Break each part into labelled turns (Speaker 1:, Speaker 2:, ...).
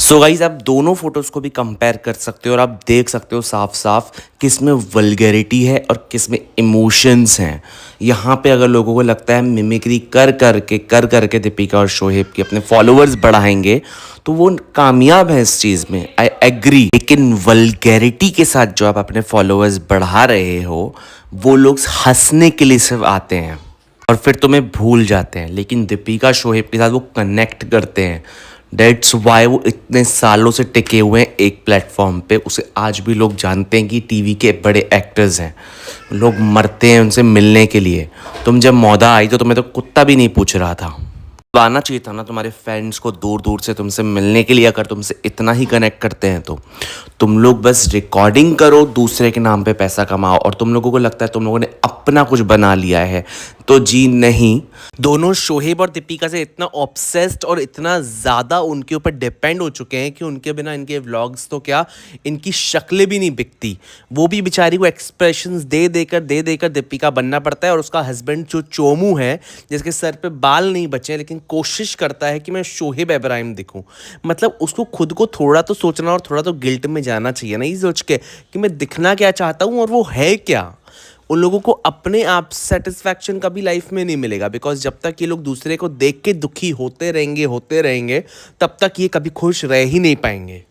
Speaker 1: So guys आप दोनों photos को भी कंपेयर कर सकते हो और आप देख सकते हो साफ साफ किस में वल्गैरिटी है और किस में इमोशंस हैं। यहाँ पे अगर लोगों को लगता है मिमिक्री कर करके दीपिका और शोहेब की अपने फॉलोअर्स बढ़ाएंगे तो वो कामयाब है इस चीज़ में, आई एग्री। लेकिन वल्गैरिटी के साथ जो आप अपने फॉलोअर्स बढ़ा रहे हो वो लोग हंसने के लिए सिर्फ आते हैं और फिर तुम्हें भूल जाते हैं। लेकिन दीपिका शोहेब के साथ वो कनेक्ट करते हैं। डेट्स वाई वो इतने सालों से टिके हुए हैं एक प्लेटफॉर्म पे। उसे आज भी लोग जानते हैं कि टीवी के बड़े एक्टर्स हैं। लोग मरते हैं उनसे मिलने के लिए। तुम जब मौदा आई तो तुम्हें तो कुत्ता भी नहीं पूछ रहा था। आना चाहिए था ना तुम्हारे फैंस को दूर दूर से तुमसे मिलने के लिए। अगर तुमसे इतना ही कनेक्ट करते हैं तो तुम लोग बस रिकॉर्डिंग करो, दूसरे के नाम पे पैसा कमाओ और तुम लोगों को लगता है तुम लोगों ने अपना कुछ बना लिया है। तो जी नहीं, दोनों शोहेब और दीपिका से इतना ऑब्सेस्ड और इतना ज़्यादा उनके ऊपर डिपेंड हो चुके हैं कि उनके बिना इनके व्लॉग्स तो क्या, इनकी शक्लें भी नहीं बिकती। वो भी बेचारी को एक्सप्रेशंस दे देकर दीपिका बनना पड़ता है। और उसका हस्बैंड जो चोमू है, जिसके सर पे बाल नहीं बचे लेकिन कोशिश करता है कि मैं शोहेब इब्राहिम दिखूं। मतलब उसको खुद को थोड़ा तो सोचना और थोड़ा तो गिल्ट में जाना चाहिए ना, ये सोच के कि मैं दिखना क्या चाहता हूँ और वो है क्या। उन लोगों को अपने आप सेटिस्फैक्शन कभी लाइफ में नहीं मिलेगा, बिकॉज जब तक ये लोग दूसरे को देख के दुखी होते रहेंगे तब तक ये कभी खुश रह ही नहीं पाएंगे।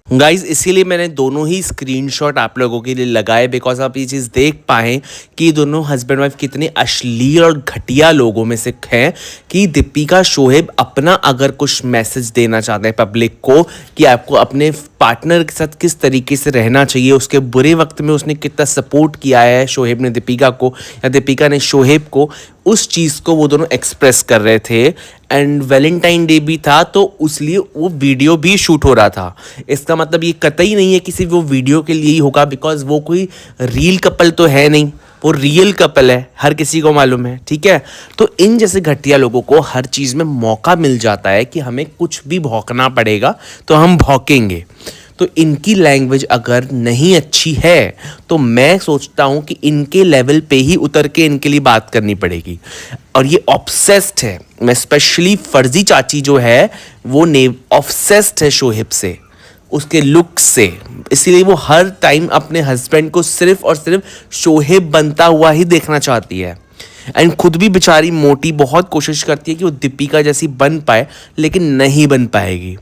Speaker 1: गाइज इसीलिए मैंने दोनों ही स्क्रीनशॉट आप लोगों के लिए लगाए, बिकॉज आप ये चीज़ देख पाएँ कि दोनों हस्बैंड वाइफ कितने अश्लील और घटिया लोगों में से हैं। कि दीपिका शोहेब अपना अगर कुछ मैसेज देना चाहते हैं पब्लिक को कि आपको अपने पार्टनर के साथ किस तरीके से रहना चाहिए, उसके बुरे वक्त में उसने कितना सपोर्ट किया है शोहेब ने दीपिका को या दीपिका ने शोहेब को, उस चीज़ को वो दोनों एक्सप्रेस कर रहे थे। एंड वैलेंटाइन डे भी था तो उसलिए वो वीडियो भी शूट हो रहा था। इसका मतलब ये कतई नहीं है कि सिर्फ वो वीडियो के लिए ही होगा, बिकॉज वो कोई रियल कपल तो है नहीं, वो रियल कपल है, हर किसी को मालूम है। ठीक है, तो इन जैसे घटिया लोगों को हर चीज़ में मौका मिल जाता है कि हमें कुछ भी भौंकना पड़ेगा तो हम भौंकेंगे। तो इनकी लैंग्वेज अगर नहीं अच्छी है तो मैं सोचता हूँ कि इनके लेवल पे ही उतर के इनके लिए बात करनी पड़ेगी। और ये ऑब्सेस्ड है, मैं स्पेशली फर्जी चाची जो है वो ऑब्सेस्ड है शोहेब से, उसके लुक से। इसीलिए वो हर टाइम अपने हस्बैंड को सिर्फ और सिर्फ शोहेब बनता हुआ ही देखना चाहती है। एंड खुद भी बेचारी मोटी बहुत कोशिश करती है कि वो दीपिका जैसी बन पाए, लेकिन नहीं बन पाएगी।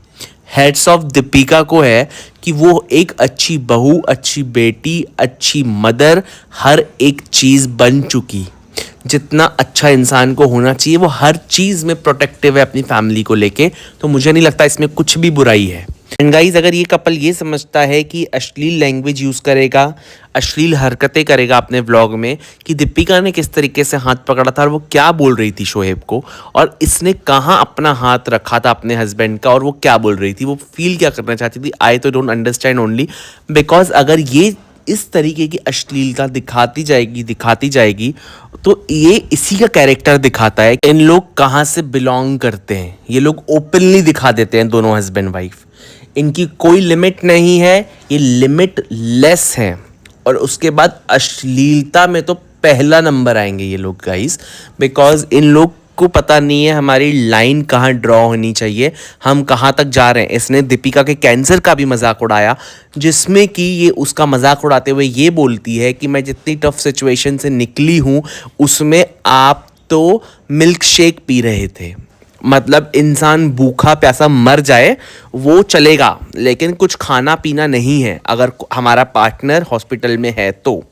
Speaker 1: हेड्स ऑफ दीपिका को है कि वो एक अच्छी बहू, अच्छी बेटी, अच्छी मदर, हर एक चीज़ बन चुकी। जितना अच्छा इंसान को होना चाहिए वो हर चीज़ में प्रोटेक्टिव है अपनी फैमिली को लेके। तो मुझे नहीं लगता इसमें कुछ भी बुराई है। एंड गाइज अगर ये कपल ये समझता है कि अश्लील लैंग्वेज यूज़ करेगा, अश्लील हरकतें करेगा अपने व्लॉग में, कि दीपिका ने किस तरीके से हाथ पकड़ा था और वो क्या बोल रही थी शोहेब को, और इसने कहाँ अपना हाथ रखा था अपने हस्बैंड का और वो क्या बोल रही थी, वो फील क्या करना चाहती थी, आई तो डोंट अंडरस्टैंड ओनली। बिकॉज अगर ये इस तरीके की अश्लीलता दिखाती जाएगी तो ये इसी का कैरेक्टर दिखाता है। इन लोग कहाँ से बिलोंग करते हैं, ये लोग ओपनली दिखा देते हैं दोनों हस्बैंड वाइफ। इनकी कोई लिमिट नहीं है, ये लिमिट लेस है। और उसके बाद अश्लीलता में तो पहला नंबर आएंगे ये लोग गाइस, बिकॉज इन लोग को पता नहीं है हमारी लाइन कहाँ ड्रॉ होनी चाहिए, हम कहाँ तक जा रहे हैं। इसने दीपिका के कैंसर का भी मजाक उड़ाया, जिसमें कि ये उसका मजाक उड़ाते हुए ये बोलती है कि मैं जितनी टफ सिचुएशन से निकली हूँ उसमें आप तो मिल्क शेक पी रहे थे। मतलब इंसान भूखा प्यासा मर जाए वो चलेगा, लेकिन कुछ खाना पीना नहीं है अगर हमारा पार्टनर हॉस्पिटल में है तो।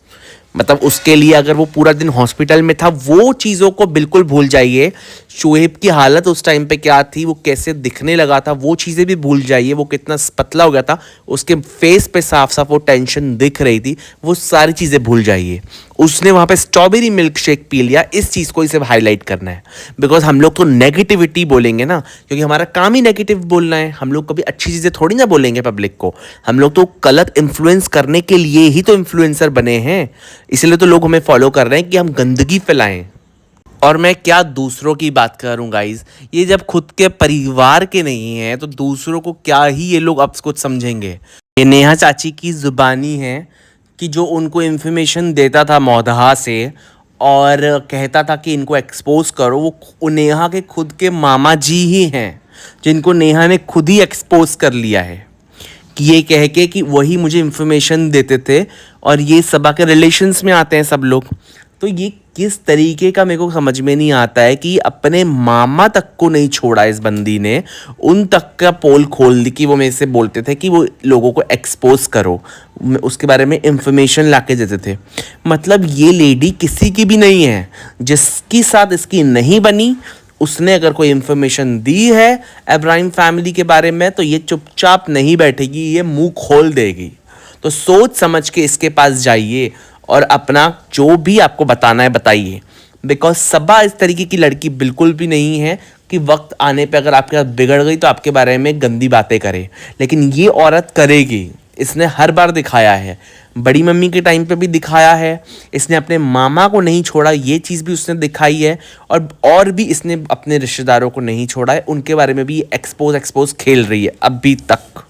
Speaker 1: मतलब उसके लिए अगर वो पूरा दिन हॉस्पिटल में था, वो चीज़ों को बिल्कुल भूल जाइए। शोहेब की हालत उस टाइम पे क्या थी, वो कैसे दिखने लगा था, वो चीज़ें भी भूल जाइए। वो कितना पतला हो गया था, उसके फेस पे साफ साफ वो टेंशन दिख रही थी, वो सारी चीज़ें भूल जाइए। उसने वहाँ पे स्ट्रॉबेरी मिल्क शेक पी लिया, इस चीज़ को इसे हाईलाइट करना है। बिकॉज हम लोग तो नेगेटिविटी बोलेंगे ना, क्योंकि हमारा काम ही नेगेटिव बोलना है। हम लोग कभी अच्छी चीज़ें थोड़ी ना बोलेंगे पब्लिक को। हम लोग तो गलत इन्फ्लुएंस करने के लिए ही तो इन्फ्लुएंसर बने हैं, इसलिए तो लोग हमें फॉलो कर रहे हैं कि हम गंदगी फैलाएं। और मैं क्या दूसरों की बात करूं गाइज, ये जब खुद के परिवार के नहीं हैं तो दूसरों को क्या ही ये लोग अब कुछ समझेंगे। ये नेहा चाची की ज़ुबानी है कि जो उनको इन्फॉर्मेशन देता था मौदहा से और कहता था कि इनको एक्सपोज करो, वो नेहा के खुद के मामा जी ही हैं। जिनको नेहा ने खुद ही एक्सपोज कर लिया है कि ये कह के कि वही मुझे इन्फॉर्मेशन देते थे और ये सबा के रिलेशंस में आते हैं सब लोग। तो ये किस तरीके का मेरे को समझ में नहीं आता है कि अपने मामा तक को नहीं छोड़ा इस बंदी ने, उन तक का पोल खोल दी कि वो मेरे से बोलते थे कि वो लोगों को एक्सपोज करो, उसके बारे में इंफॉर्मेशन लाके देते थे। मतलब ये लेडी किसी की भी नहीं है, जिसकी साथ इसकी नहीं बनी उसने अगर कोई इन्फॉर्मेशन दी है इब्राहिम फैमिली के बारे में तो ये चुपचाप नहीं बैठेगी, ये मुंह खोल देगी। तो सोच समझ के इसके पास जाइए और अपना जो भी आपको बताना है बताइए, बिकॉज सबा इस तरीके की लड़की बिल्कुल भी नहीं है कि वक्त आने पे अगर आपके साथ बिगड़ गई तो आपके बारे में गंदी बातें करे, लेकिन ये औरत करेगी। इसने हर बार दिखाया है, बड़ी मम्मी के टाइम पे भी दिखाया है, इसने अपने मामा को नहीं छोड़ा ये चीज़ भी उसने दिखाई है, और भी इसने अपने रिश्तेदारों को नहीं छोड़ा है, उनके बारे में भी एक्सपोज खेल रही है अभी तक।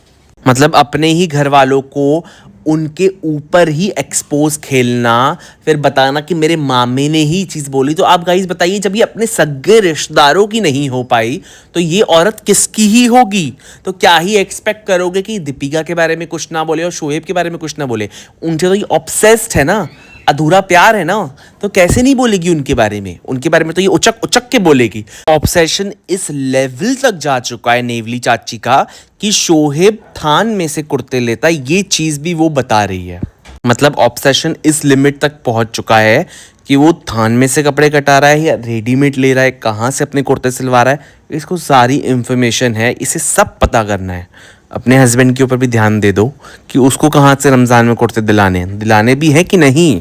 Speaker 1: मतलब अपने ही घर वालों को उनके ऊपर ही एक्सपोज खेलना, फिर बताना कि मेरे मामे ने ही चीज़ बोली। तो आप गाइस बताइए, जब ये अपने सगे रिश्तेदारों की नहीं हो पाई तो ये औरत किसकी ही होगी? तो क्या ही एक्सपेक्ट करोगे कि दीपिका के बारे में कुछ ना बोले और शोएब के बारे में कुछ ना बोले? उनसे तो ये ऑब्सेस्ड है ना, अधूरा प्यार है ना, तो कैसे नहीं बोलेगी उनके बारे में? उनके बारे में तो ये उचक उचक के बोलेगी। ऑब्सेशन इस लेवल तक जा चुका है नेवली चाची का कि शोहेब थान में से कुर्ते लेता, ये चीज़ भी वो बता रही है। मतलब ऑब्सेशन इस लिमिट तक पहुंच चुका है कि वो थान में से कपड़े कटा रहा है या रेडीमेड ले रहा है, कहाँ से अपने कुर्ते सिलवा रहा है, इसको सारी इंफॉर्मेशन है, इसे सब पता करना है। अपने हस्बैंड के ऊपर भी ध्यान दे दो कि उसको कहाँ से रमज़ान में कुर्ते दिलाने भी हैं कि नहीं,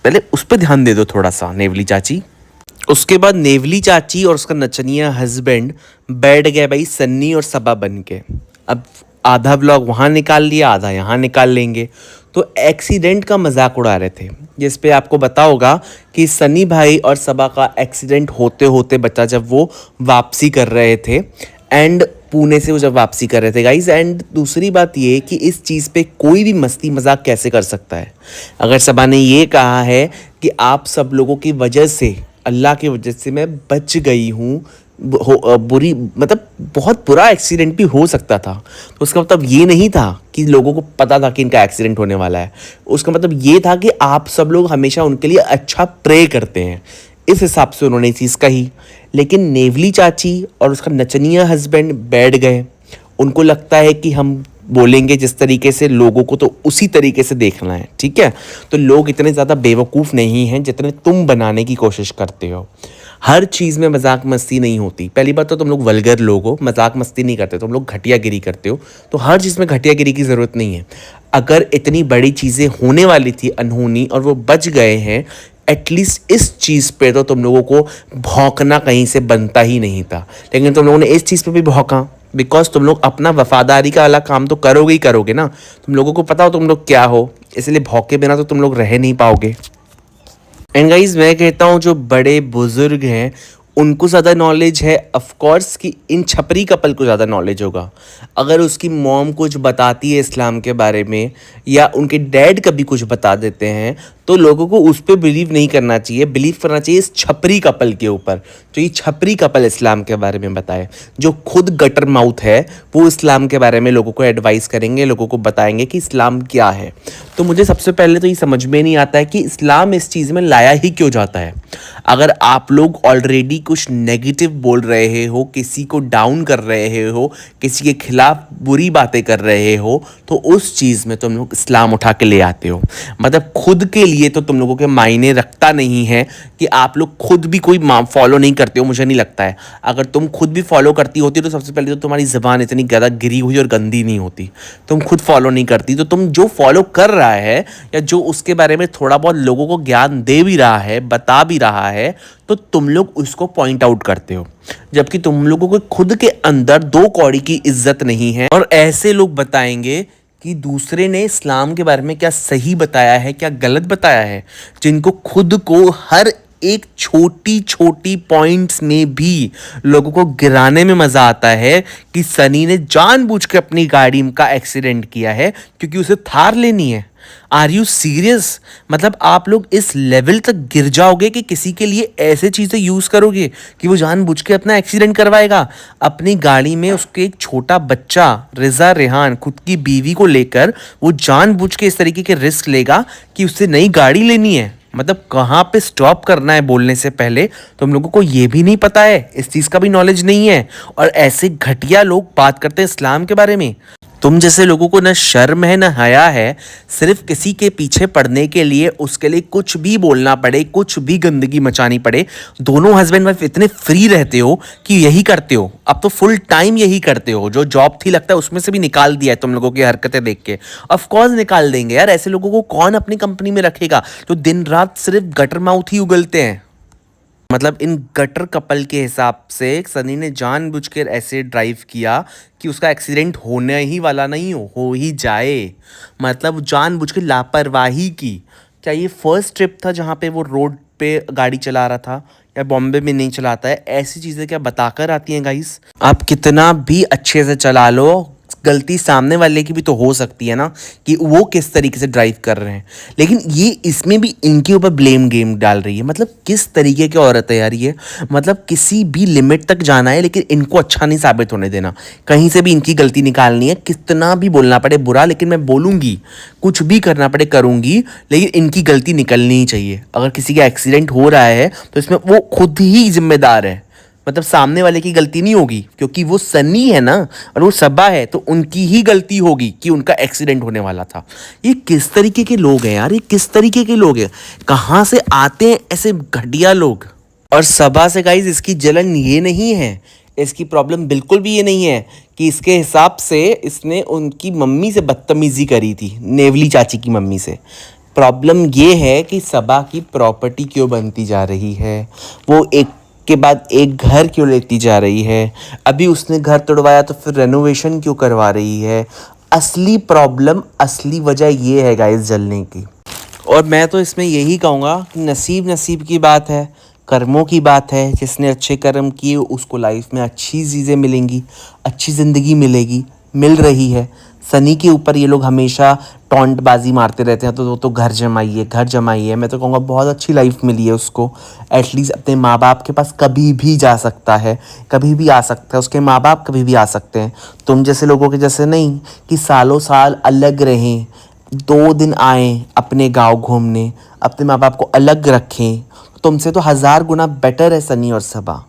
Speaker 1: पहले उस पर ध्यान दे दो थोड़ा सा नेवली चाची। उसके बाद नेवली चाची और उसका नचनिया हस्बैंड बैठ गए भाई सन्नी और सबा बन के। अब आधा व्लॉग वहाँ निकाल लिया, आधा यहाँ निकाल लेंगे। तो एक्सीडेंट का मजाक उड़ा रहे थे, जिस पे आपको पता होगा कि सन्नी भाई और सबा का एक्सीडेंट होते होते बचा जब वो वापसी कर रहे थे, एंड पुणे से वो जब वापसी कर रहे थे गाइज। एंड दूसरी बात ये कि इस चीज़ पे कोई भी मस्ती मजाक कैसे कर सकता है? अगर सबा ने ये कहा है कि आप सब लोगों की वजह से, अल्लाह की वजह से मैं बच गई हूँ, बुरी मतलब बहुत बुरा एक्सीडेंट भी हो सकता था, तो उसका मतलब ये नहीं था कि लोगों को पता था कि इनका एक्सीडेंट होने वाला है। उसका मतलब ये था कि आप सब लोग हमेशा उनके लिए अच्छा प्रे करते हैं, इस हिसाब से उन्होंने ये चीज़ कही। लेकिन नेवली चाची और उसका नचनिया हस्बैंड बैठ गए, उनको लगता है कि हम बोलेंगे जिस तरीके से लोगों को तो उसी तरीके से देखना है, ठीक है? तो लोग इतने ज़्यादा बेवकूफ़ नहीं हैं जितने तुम बनाने की कोशिश करते हो। हर चीज़ में मजाक मस्ती नहीं होती। पहली बात तो तुम लोग वल्गर लोग हो, मजाक मस्ती नहीं करते, तुम लोग घटियागिरी करते हो। तो हर चीज़ में घटियागिरी की ज़रूरत नहीं है। अगर इतनी बड़ी चीज़ें होने वाली थी अनहोनी और वो बच गए हैं, एटलीस्ट इस चीज़ पे तो तुम लोगों को भौंकना कहीं से बनता ही नहीं था। लेकिन तुम लोगों ने इस चीज़ पे भी भौंका, बिकॉज तुम लोग अपना वफादारी का वाला काम तो करोगे ही करोगे ना। तुम लोगों को पता हो तुम लोग क्या हो, इसलिए भौंके बिना तो तुम लोग रह नहीं पाओगे। एंड गाइज मैं कहता हूँ जो बड़े बुजुर्ग हैं उनको ज़्यादा नॉलेज है ऑफ कोर्स कि इन छपरी कपल को ज़्यादा नॉलेज होगा। अगर उसकी मॉम कुछ बताती है इस्लाम के बारे में या उनके डैड कभी कुछ बता देते हैं तो लोगों को उस पर बिलीव नहीं करना चाहिए, बिलीव करना चाहिए इस छपरी कपल के ऊपर। तो ये छपरी कपल इस्लाम के बारे में बताए, जो खुद गटर माउथ है वो इस्लाम के बारे में लोगों को एडवाइस करेंगे, लोगों को बताएंगे कि इस्लाम क्या है। तो मुझे सबसे पहले तो ये समझ में नहीं आता है कि इस्लाम इस चीज़ में लाया ही क्यों जाता है। अगर आप लोग ऑलरेडी कुछ नेगेटिव बोल रहे हो, किसी को डाउन कर रहे हो, किसी के खिलाफ बुरी बातें कर रहे हो, तो उस चीज़ में तुम लोग इस्लाम उठा के ले आते हो। मतलब खुद के लिए तो तुम लोगों के मायने रखता नहीं है कि आप लोग खुद भी कोई फॉलो नहीं करते हो। मुझे नहीं लगता है अगर तुम खुद भी फॉलो करती होती तो सबसे पहले तो तुम्हारी ज़बान इतनी ज़्यादा गिरी हुई और गंदी नहीं होती। तुम खुद फॉलो नहीं करती, तो तुम जो फॉलो कर रहा है या जो उसके बारे में थोड़ा बहुत लोगों को ज्ञान दे भी रहा है, बता भी रहा है, तो तुम लोग उसको पॉइंट आउट करते हो, जबकि तुम लोगों को खुद के अंदर दो कौड़ी की इज्जत नहीं है। और ऐसे लोग बताएंगे कि दूसरे ने इस्लाम के बारे में क्या सही बताया है, क्या गलत बताया है, जिनको खुद को हर एक छोटी छोटी पॉइंट्स में भी लोगों को गिराने में मज़ा आता है कि सनी ने जानबूझ के अपनी गाड़ी का एक्सीडेंट किया है क्योंकि उसे थार लेनी है।
Speaker 2: Are you serious? मतलब आप लोग इस लेवल तक गिर जाओगे कि किसी के लिए ऐसे चीज़ें यूज़ करोगे कि वो जानबूझ के अपना एक्सीडेंट करवाएगा। अपनी गाड़ी में उसके एक छोटा बच्चा रिज़ा रेहान खुद की बीवी को लेकर वो जानबूझ के इस तरीके के रिस्क लेगा कि उससे नई गाड़ी लेनी है। मतलब कहाँ पे स्टॉप करना है बोलने से पहले तो हम लोगों को ये भी नहीं पता है, इस चीज़ का भी नॉलेज नहीं है। और ऐसे घटिया लोग बात करते हैं इस्लाम के बारे में। तुम जैसे लोगों को ना शर्म है ना हया है, सिर्फ किसी के पीछे पड़ने के लिए उसके लिए कुछ भी बोलना पड़े, कुछ भी गंदगी मचानी पड़े। दोनों हस्बैंड वाइफ इतने फ्री रहते हो कि यही करते हो। अब तो फुल टाइम यही करते हो। जो जॉब थी लगता है उसमें से भी निकाल दिया है तुम लोगों की हरकतें देख के। ऑफ कोर्स निकाल देंगे यार, ऐसे लोगों को कौन अपनी कंपनी में रखेगा जो दिन रात सिर्फ गटर माउथ ही उगलते हैं। मतलब इन गटर कपल के हिसाब से सनी ने जानबूझकर ऐसे ड्राइव किया कि उसका एक्सीडेंट होने ही वाला नहीं हो ही जाए। मतलब जानबूझ के लापरवाही की। क्या ये फर्स्ट ट्रिप था जहाँ पे वो रोड पे गाड़ी चला रहा था, या बॉम्बे में नहीं चलाता है? ऐसी चीज़ें क्या बताकर आती हैं गाइस? आप कितना भी अच्छे से चला लो, गलती सामने वाले की भी तो हो सकती है ना, कि वो किस तरीके से ड्राइव कर रहे हैं। लेकिन ये इसमें भी इनके ऊपर ब्लेम गेम डाल रही है। मतलब किस तरीके की औरत है यार ये। मतलब किसी भी लिमिट तक जाना है लेकिन इनको अच्छा नहीं साबित होने देना। कहीं से भी इनकी गलती निकालनी है, कितना भी बोलना पड़े बुरा, लेकिन मैं बोलूँगी, कुछ भी करना पड़े करूँगी, लेकिन इनकी गलती निकलनी ही चाहिए। अगर किसी का एक्सीडेंट हो रहा है तो इसमें वो खुद ही जिम्मेदार है। मतलब सामने वाले की गलती नहीं होगी, क्योंकि वो सनी है ना और वो सबा है, तो उनकी ही गलती होगी कि उनका एक्सीडेंट होने वाला था। ये किस तरीके के लोग हैं यार, ये किस तरीके के लोग हैं? कहाँ से आते हैं ऐसे घटिया लोग? और सबा से गाइज इसकी जलन ये नहीं है, इसकी प्रॉब्लम बिल्कुल भी ये नहीं है कि इसके हिसाब से इसने उनकी मम्मी से बदतमीजी करी थी, नेवली चाची की मम्मी से। प्रॉब्लम ये है कि सबा की प्रॉपर्टी क्यों बनती जा रही है, वो एक के बाद एक घर क्यों लेती जा रही है। अभी उसने घर तोड़वाया तो फिर रेनोवेशन क्यों करवा रही है। असली प्रॉब्लम, असली वजह ये है गाइस जलने की। और मैं तो इसमें यही कहूँगा कि नसीब नसीब की बात है, कर्मों की बात है। जिसने अच्छे कर्म किए उसको लाइफ में अच्छी चीज़ें मिलेंगी, अच्छी ज़िंदगी मिलेगी, मिल रही है। सनी के ऊपर ये लोग हमेशा टॉन्टबाजी मारते रहते हैं, तो वो तो घर जमाइए, घर जमाइए। मैं तो कहूँगा बहुत अच्छी लाइफ मिली है उसको। एटलीस्ट अपने माँ बाप के पास कभी भी जा सकता है, कभी भी आ सकता है, उसके माँ बाप कभी भी आ सकते हैं। तुम जैसे लोगों के जैसे नहीं कि सालों साल अलग रहें, 2 दिन आएँ अपने गाँव घूमने, अपने माँ बाप को अलग रखें। तुमसे तो 1000 गुना बेटर है सनी और सबा,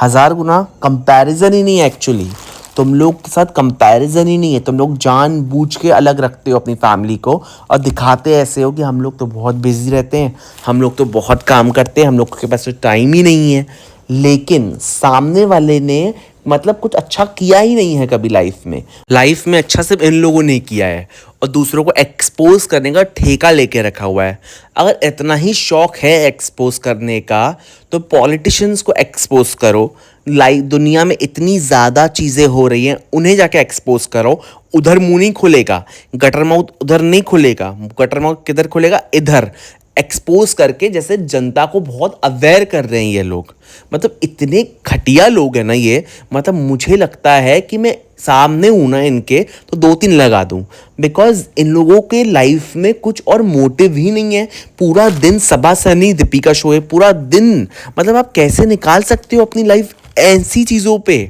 Speaker 2: 1000 गुना। कंपैरिजन ही नहीं है एक्चुअली, तुम लोग के साथ कंपैरिजन ही नहीं है। तुम लोग जानबूझ के अलग रखते हो अपनी फैमिली को और दिखाते ऐसे हो कि हम लोग तो बहुत बिजी रहते हैं, हम लोग तो बहुत काम करते हैं, हम लोग के पास तो टाइम ही नहीं है। लेकिन सामने वाले ने मतलब कुछ अच्छा किया ही नहीं है कभी लाइफ में अच्छा सिर्फ इन लोगों ने किया है और दूसरों को एक्सपोज करने का ठेका लेके रखा हुआ है। अगर इतना ही शौक है एक्सपोज करने का तो पॉलिटिशियंस को एक्सपोज करो। लाइफ दुनिया में इतनी ज़्यादा चीज़ें हो रही हैं, उन्हें जाके एक्सपोज करो। उधर मुंह नहीं खुलेगा, गटर माउथ उधर नहीं खुलेगा, गटर माउथ किधर खुलेगा, इधर एक्सपोज करके। जैसे जनता को बहुत अवेयर कर रहे हैं ये लोग। मतलब इतने घटिया लोग हैं ना ये। मतलब मुझे लगता है कि मैं सामने हूँ ना इनके तो 2-3 लगा दूँ, बिकॉज इन लोगों के लाइफ में कुछ और मोटिव ही नहीं है। पूरा दिन सबा सनी दीपिका शो है, पूरा दिन। मतलब आप कैसे निकाल सकते हो अपनी लाइफ ऐसी चीज़ों पे?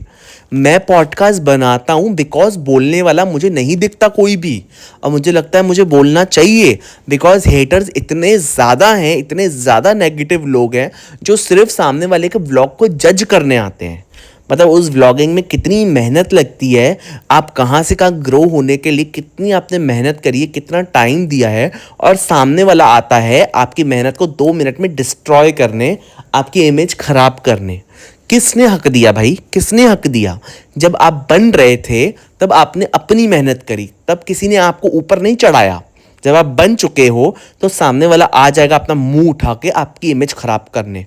Speaker 2: मैं पॉडकास्ट बनाता हूँ बिकॉज बोलने वाला मुझे नहीं दिखता कोई भी, और मुझे लगता है मुझे बोलना चाहिए बिकॉज हेटर्स इतने ज़्यादा हैं, इतने ज़्यादा नेगेटिव लोग हैं जो सिर्फ सामने वाले के व्लॉग को जज करने आते हैं। मतलब उस व्लॉगिंग में कितनी मेहनत लगती है, आप कहाँ से कहाँ ग्रो होने के लिए कितनी आपने मेहनत करी है, कितना टाइम दिया है, और सामने वाला आता है आपकी मेहनत को 2 मिनट में डिस्ट्रॉय करने, आपकी इमेज ख़राब करने। किसने हक दिया भाई, किसने हक दिया? जब आप बन रहे थे तब आपने अपनी मेहनत करी, तब किसी ने आपको ऊपर नहीं चढ़ाया। जब आप बन चुके हो तो सामने वाला आ जाएगा अपना मुंह उठा के आपकी इमेज खराब करने।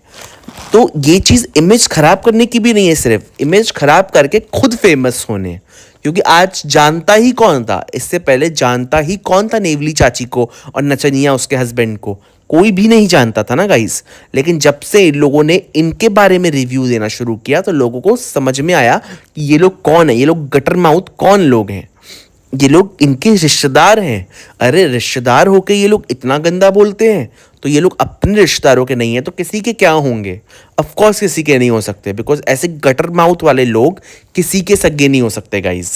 Speaker 2: तो ये चीज़ इमेज खराब करने की भी नहीं है, सिर्फ इमेज खराब करके खुद फेमस होने। क्योंकि आज जानता ही कौन था, इससे पहले जानता ही कौन था नेवली चाची को और नचनिया उसके हस्बैंड को? कोई भी नहीं जानता था ना गाइस। लेकिन जब से इन लोगों ने इनके बारे में रिव्यू देना शुरू किया तो लोगों को समझ में आया कि ये लोग कौन है, ये लोग गटर माउथ कौन लोग हैं। ये लोग इनके रिश्तेदार हैं। अरे रिश्तेदार होके ये लोग इतना गंदा बोलते हैं, तो ये लोग अपने रिश्तेदारों के नहीं है तो किसी के क्या होंगे? ऑफ कोर्स किसी के नहीं हो सकते, बिकॉज ऐसे गटर माउथ वाले लोग किसी के सगे नहीं हो सकते गाइज।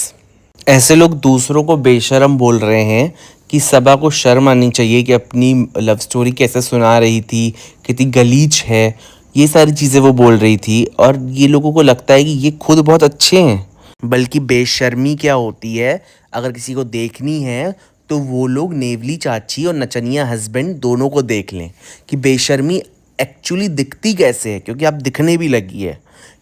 Speaker 2: ऐसे लोग दूसरों को बेशर्म बोल रहे हैं कि सबा को शर्म आनी चाहिए कि अपनी लव स्टोरी कैसे सुना रही थी, कितनी गलीच है, ये सारी चीज़ें वो बोल रही थी। और ये लोगों को लगता है कि ये खुद बहुत अच्छे हैं। बल्कि बेशर्मी क्या होती है, अगर किसी को देखनी है तो वो लोग नेवली चाची और नचनिया हस्बैंड दोनों को देख लें कि बेशर्मी एक्चुअली दिखती कैसे है, क्योंकि आप दिखने भी लगी है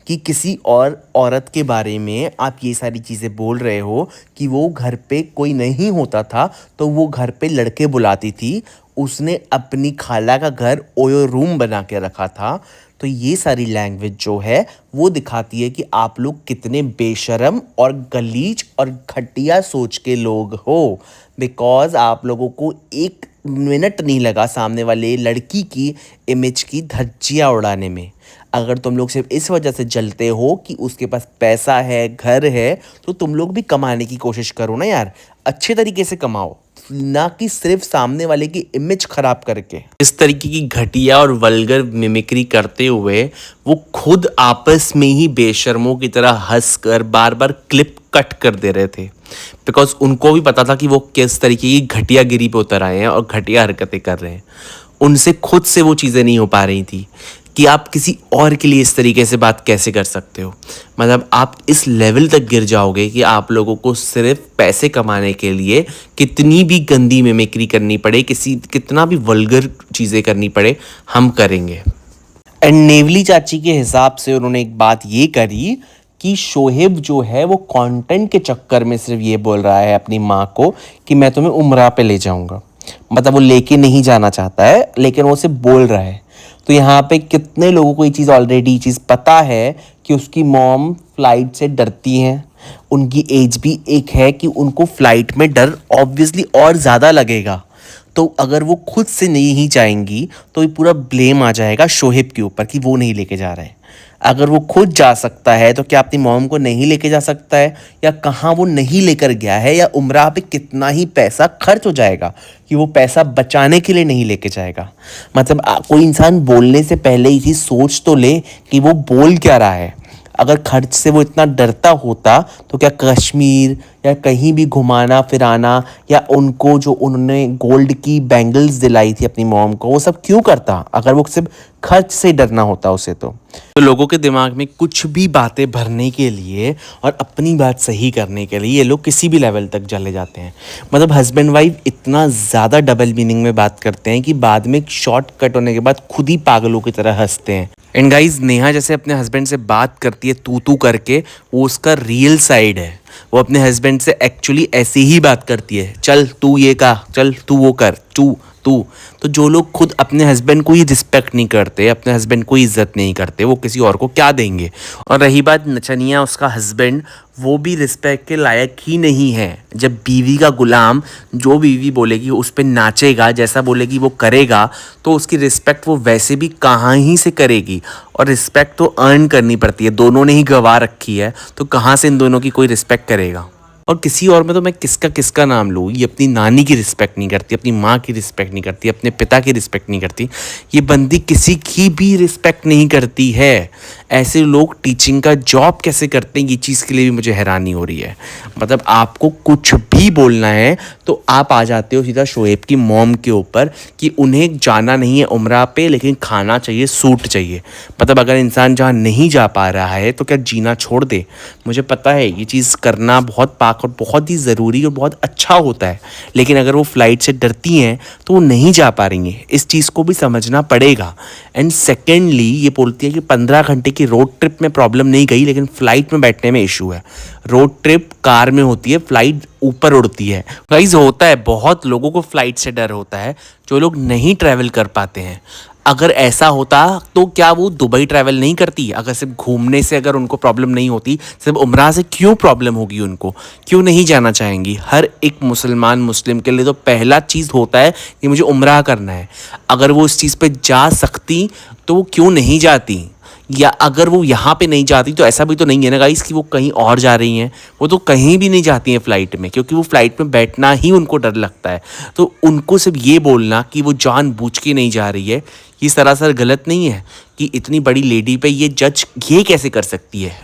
Speaker 2: कि किसी और औरत के बारे में आप ये सारी चीज़ें बोल रहे हो कि वो घर पे कोई नहीं होता था तो वो घर पे लड़के बुलाती थी, उसने अपनी खाला का घर ओयो रूम बना के रखा था। तो ये सारी लैंग्वेज जो है वो दिखाती है कि आप लोग कितने बेशर्म और गलीज और घटिया सोच के लोग हो। बिकॉज आप लोगों को एक मिनट नहीं लगा सामने वाले लड़की की इमेज की धज्जियाँ उड़ाने में। अगर तुम लोग सिर्फ इस वजह से जलते हो कि उसके पास पैसा है, घर है, तो तुम लोग भी कमाने की कोशिश करो ना यार, अच्छे तरीके से कमाओ, ना कि सिर्फ सामने वाले की इमेज खराब करके।
Speaker 1: इस तरीके की घटिया और वल्गर मिमिक्री करते हुए वो खुद आपस में ही बेशर्मों की तरह हंस कर बार बार क्लिप कट कर दे रहे थे, बिकॉज उनको भी पता था कि वो किस तरीके की घटिया गिरी पे उतर आए हैं और घटिया हरकतें कर रहे हैं। उनसे खुद से वो चीज़ें नहीं हो पा रही थी कि आप किसी और के लिए इस तरीके से बात कैसे कर सकते हो। मतलब आप इस लेवल तक गिर जाओगे कि आप लोगों को सिर्फ पैसे कमाने के लिए कितनी भी गंदी मिमिक्री करनी पड़े, कितना भी वल्गर चीज़ें करनी पड़े, हम करेंगे।
Speaker 2: एंड नेवली चाची के हिसाब से उन्होंने एक बात ये करी कि शोहेब जो है वो कंटेंट के चक्कर में सिर्फ ये बोल रहा है अपनी माँ को कि मैं तुम्हें उम्रा पे ले जाऊंगा। मतलब वो लेके नहीं जाना चाहता है, लेकिन वो सिर्फ बोल रहा है। तो यहाँ पे कितने लोगों को ये चीज़ ऑलरेडी चीज़ पता है कि उसकी मॉम फ्लाइट से डरती हैं। उनकी एज भी एक है कि उनको फ्लाइट में डर ऑब्वियसली और ज़्यादा लगेगा। तो अगर वो खुद से नहीं जाएंगी तो ये पूरा ब्लेम आ जाएगा शोहेब के ऊपर कि वो नहीं लेके जा रहा है। अगर वो खुद जा सकता है तो क्या अपनी मॉम को नहीं लेके जा सकता है? या कहाँ वो नहीं लेकर गया है, या उम्रा पे कितना ही पैसा खर्च हो जाएगा कि वो पैसा बचाने के लिए नहीं लेके जाएगा? मतलब कोई इंसान बोलने से पहले ही चीज़ सोच तो ले कि वो बोल क्या रहा है। अगर खर्च से वो इतना डरता होता तो क्या कश्मीर या कहीं भी घुमाना फिराना, या उनको जो उन्होंने गोल्ड की बैंगल्स दिलाई थी अपनी मॉम को, वो सब क्यों करता अगर वो सिर्फ खर्च से डरना होता उसे? तो
Speaker 1: लोगों के दिमाग में कुछ भी बातें भरने के लिए और अपनी बात सही करने के लिए ये लोग किसी भी लेवल तक चले जाते हैं। मतलब हस्बैंड वाइफ इतना ज़्यादा डबल मीनिंग में बात करते हैं कि बाद में शॉर्ट कट होने के बाद खुद ही पागलों की तरह हंसते हैं। एंड गाइज, नेहा जैसे अपने हस्बैंड से बात करती है तू करके, वो उसका रियल साइड है। वो अपने हस्बैंड से एक्चुअली ऐसे ही बात करती है, चल तू ये का, चल तू वो कर, तू। तो जो लोग खुद अपने हस्बैंड को ही रिस्पेक्ट नहीं करते, अपने हस्बैंड को इज्जत नहीं करते, वो किसी और को क्या देंगे? और रही बात नचनिया, उसका हस्बैंड, वो भी रिस्पेक्ट के लायक ही नहीं है। जब बीवी का गुलाम जो बीवी बोलेगी उस पर नाचेगा, जैसा बोलेगी वो करेगा, तो उसकी रिस्पेक्ट वो वैसे भी कहाँ ही से करेगी। और रिस्पेक्ट तो अर्न करनी पड़ती है, दोनों ने ही गवा रखी है, तो कहाँ से इन दोनों की कोई रिस्पेक्ट करेगा? और किसी और में तो मैं किसका नाम लूँ, ये अपनी नानी की रिस्पेक्ट नहीं करती, अपनी माँ की रिस्पेक्ट नहीं करती, अपने पिता की रिस्पेक्ट नहीं करती, ये बंदी किसी की भी रिस्पेक्ट नहीं करती है। ऐसे लोग टीचिंग का जॉब कैसे करते हैं, ये चीज़ के लिए भी मुझे हैरानी हो रही है। मतलब आपको कुछ भी बोलना है तो आप आ जाते हो सीधा शोएब की मॉम के ऊपर कि उन्हें जाना नहीं है उम्रा पे, लेकिन खाना चाहिए, सूट चाहिए। मतलब अगर इंसान जहाँ नहीं जा पा रहा है तो क्या जीना छोड़ दे? मुझे पता है ये चीज़ करना बहुत पाक और बहुत ही ज़रूरी और बहुत अच्छा होता है, लेकिन अगर वो फ्लाइट से डरती हैं तो वो नहीं जा पा रही हैं, इस चीज़ को भी समझना पड़ेगा। एंड सेकेंडली ये बोलती है कि 15 घंटे की रोड ट्रिप में प्रॉब्लम नहीं गई, लेकिन फ़्लाइट में बैठने में इशू है। रोड ट्रिप कार में होती है, फ़्लाइट ऊपर उड़ती है। गाइस, होता है, बहुत लोगों को फ़्लाइट से डर होता है जो लोग नहीं ट्रैवल कर पाते हैं। अगर ऐसा होता तो क्या वो दुबई ट्रैवल नहीं करती? अगर सिर्फ घूमने से अगर उनको प्रॉब्लम नहीं होती, सिर्फ उम्रा से क्यों प्रॉब्लम होगी उनको? क्यों नहीं जाना चाहेंगी? हर एक मुस्लिम के लिए तो पहला चीज़ होता है कि मुझे उम्रा करना है। अगर वो इस चीज़ पे जा सकती तो वो क्यों नहीं जाती? या अगर वो यहाँ पे नहीं जाती तो ऐसा भी तो नहीं है ना गाइस कि वो कहीं और जा रही हैं। वो तो कहीं भी नहीं जाती हैं फ़्लाइट में, क्योंकि वो फ़्लाइट में बैठना ही उनको डर लगता है। तो उनको सिर्फ ये बोलना कि वो जानबूझ के नहीं जा रही है, ये सरासर गलत नहीं है। कि इतनी बड़ी लेडी पे ये जज ये कैसे कर सकती है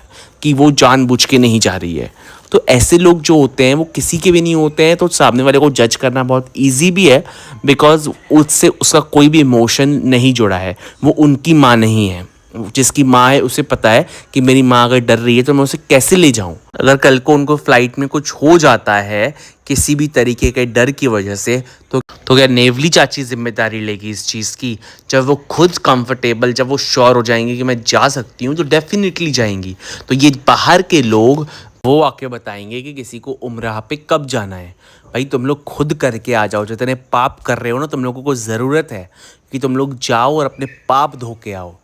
Speaker 1: कि वो जानबूझ के नहीं जा रही है। तो ऐसे लोग जो होते हैं वो किसी के भी नहीं होते हैं, तो सामने वाले को जज करना बहुत इजी भी है, बिकॉज उससे उसका कोई भी इमोशन नहीं जुड़ा है। वो उनकी माँ नहीं है। जिसकी माँ है उसे पता है कि मेरी माँ अगर डर रही है तो मैं उसे कैसे ले जाऊँ। अगर कल को उनको फ्लाइट में कुछ हो जाता है किसी भी तरीके के डर की वजह से, तो क्या नेवली चाची जिम्मेदारी लेगी इस चीज़ की? जब वो खुद कंफर्टेबल, जब वो श्योर हो जाएंगे कि मैं जा सकती हूँ, तो डेफिनेटली जाएंगी। तो ये बाहर के लोग वो आके बताएंगे कि किसी को उम्राह पे कब जाना है। भाई तुम लोग खुद करके आ जाओ। जितने पाप कर रहे हो ना, तुम लोगों को ज़रूरत है कि तुम लोग जाओ और अपने पाप धो के आओ।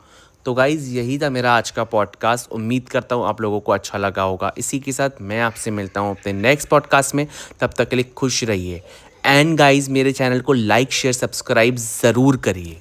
Speaker 1: तो गाइज़ यही था मेरा आज का पॉडकास्ट। उम्मीद करता हूँ आप लोगों को अच्छा लगा होगा। इसी के साथ मैं आपसे मिलता हूँ अपने नेक्स्ट पॉडकास्ट में। तब तक के लिए खुश रहिए। एंड गाइज़ मेरे चैनल को लाइक शेयर सब्सक्राइब ज़रूर करिए।